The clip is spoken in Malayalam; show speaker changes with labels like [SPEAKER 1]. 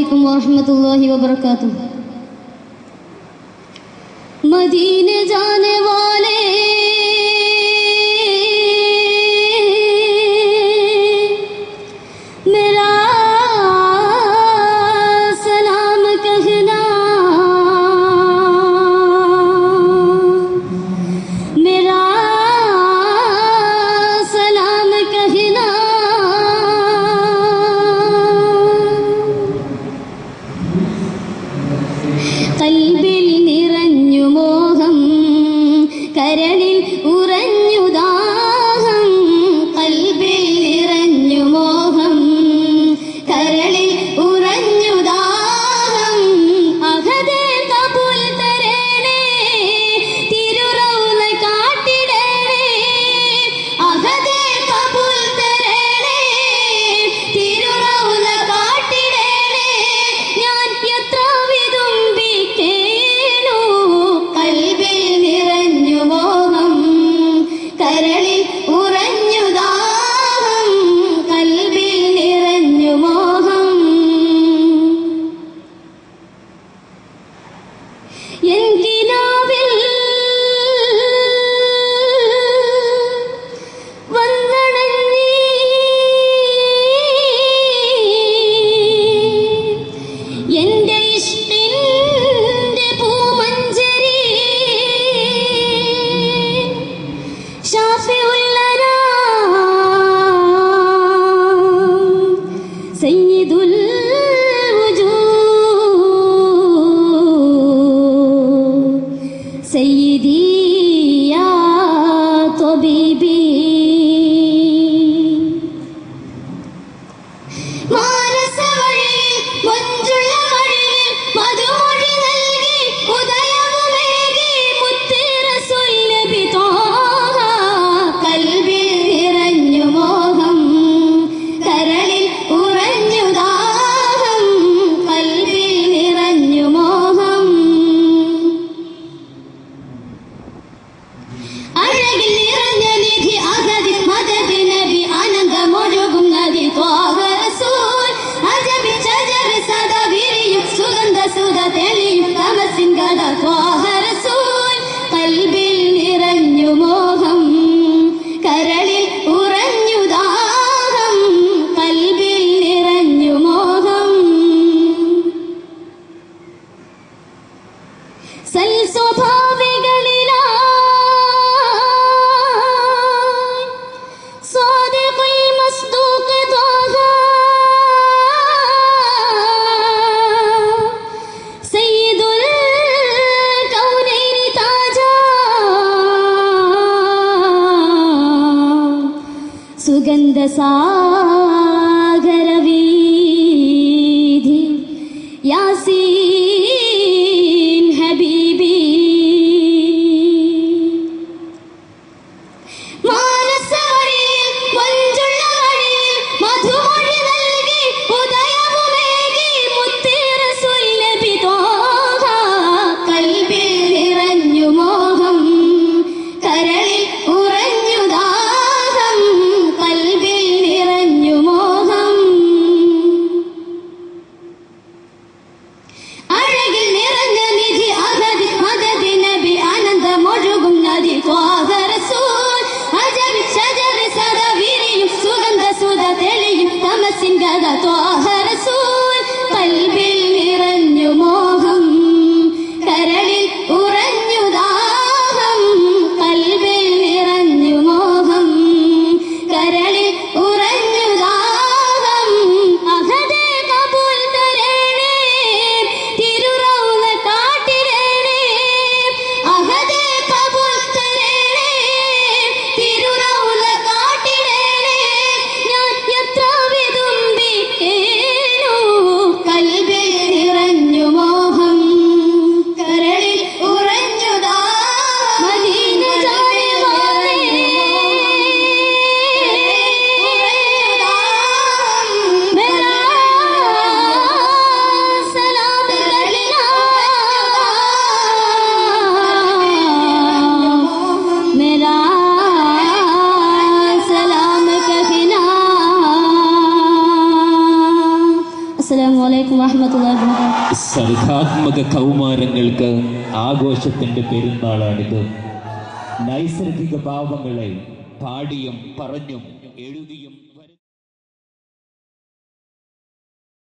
[SPEAKER 1] अलैकुम वरहमतुल्लाहि वबरकातुह। मदीने जाने वाले मेरा सलाम कहना, मेरा सलाम कहना। കൽബിൽ നിറഞ്ഞു മോഹം, കരളിൽ ഉറഞ്ഞു ദാഹം. കൽബിൽ നിറഞ്ഞു മോഹം, കരളിൽ ഉറഞ്ഞു ദാഹം. അഹദേ കബൂൽ തരണേ, തിരുറൗള കാട്ടിടണേ. അഹദേ കബൂൽ തരണേ, തിരുറൗള കാട്ടിടണേ. ഞാൻ എത്ര വിതുമ്പിക്കേനു, കൽബിൽ നിറഞ്ഞു മോഹം, കരളിൽ ഉറഞ്ഞു ദാഹം. കൽബിൽ നിറഞ്ഞു മോഹം. എൻ കിനാവിൽ വന്നണഞ്ഞി എന്റെ ഇഷ്ടിന്റെ പൂമഞ്ചരി. ഷാഫിഉൽ അനാം സയ്യിദുൽ വജൂദ് സയ്യിദി യാ തബീബി. മാനസവഴിയിൽ മഞ്ചുള്ള വഴിയിൽ മധുമൊഴി നൽകി ഉദയവുമേകി മുത്ത് റസൂൽ നബി ത്വാഹ. കൽബിൽ നിറഞ്ഞു മോഹം, കരളിൽ ഉറഞ്ഞു ദാഹം. കൽബിൽ നിറഞ്ഞു മോഹം. അഴകിൽ നിറഞ്ഞ നിധി അഹദി മദദി നബി ആനന്ദമൊഴുകും നദി ത്വാഹ റസൂൽ. അജബി ഷജറി സദാ വിരിയും സുഗന്ധ സുധ തെളിയും തമസിൻ ഗദ ത്വാഹ റസൂൽ. കൽബിൽ നിറഞ്ഞു മോഹം, കരളിൽ ഉറഞ്ഞു ദാഹം. കൽബിൽ നിറഞ്ഞു മോഹം. സൽ സ്വഭാവികളിലായി സാദിഖുൽ മസ്ദൂഖ് ത്വാഹ. സയ്യിദുൽ കൗനൈനി താജ. സുഗന്ധ സാഗര വീഥി യാസീൻ ഹബീബി. മാനസവഴിയിൽ മഞ്ചുള്ള വഴിയിൽ മധുമൊഴി നൽകി ഉദയവുമേകി മുത്ത് റസൂൽ നബി ത്വാഹ. കൽബിൽ നിറഞ്ഞു മോഹം, കരളിൽ ഉറഞ്ഞു ദാഹം. കൽബിൽ നിറഞ്ഞു മോഹം. അഴകിൽ നിറഞ്ഞ നിധി അഹദി മദദി നബി ആനന്ദമൊഴുകും നദി ത്വാഹ റസൂൽ. അജബി ഷജറി സദാ വിരിയും സുഗന്ധ സുധ തെളിയും തമസിൻ ഗദ ത്വാഹ റസൂൽ. കൽബിൽ നിറഞ്ഞു മോഹം, കരളിൽ ഉറഞ്ഞു ദാഹം. കൽബിൽ നിറഞ്ഞു മോഹം, കരളിൽ ഉറഞ്ഞു ദാഹം. അഹദേ കബൂൽ തരണേ, തിരുറൗള കാട്ടിടണേ. അഹദേ കബൂൽ തരണേ, തിരുറൗള കാട്ടിടണേ. ഞാൻ എത്ര വിതുമ്പിക്കേനു, വറഹ്മത്തുള്ളാഹി വബറകാതുഹു.
[SPEAKER 2] സർഗാത്മക കൗമാരങ്ങൾക്ക് ആഘോഷത്തിന്റെ പെരുന്നാളാണിത്. നൈസർഗിക ഭാവങ്ങളെ പാടിയും പറഞ്ഞും എഴുതിയും